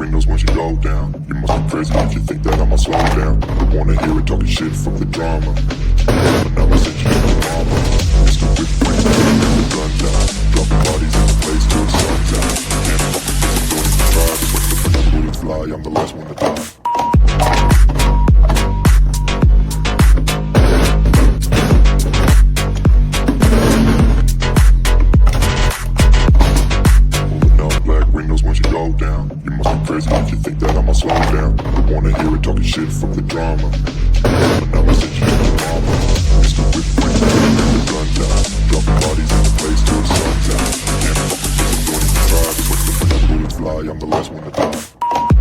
windows once you go down. You must be crazy if you think that I'ma slow down. I wanna hear it talking shit from the drama. But now I sent you to the mama. Mr. Whip Whip, the gun down. Dropping bodies in the place till the sun's out. Can't fucking miss it, don't even try. But when the bullets fly, I'm the last one to die. Once you go down, you must be crazy if you think that I'ma slow down. I wanna hear it talking shit from the drama. But now I sent you to the mama. Mr. Whip Whip, the gun down. Dropping bodies in the place till the sun's out. Can't fucking miss it, don't even try. But when the bullets fly, I'm the last one to die.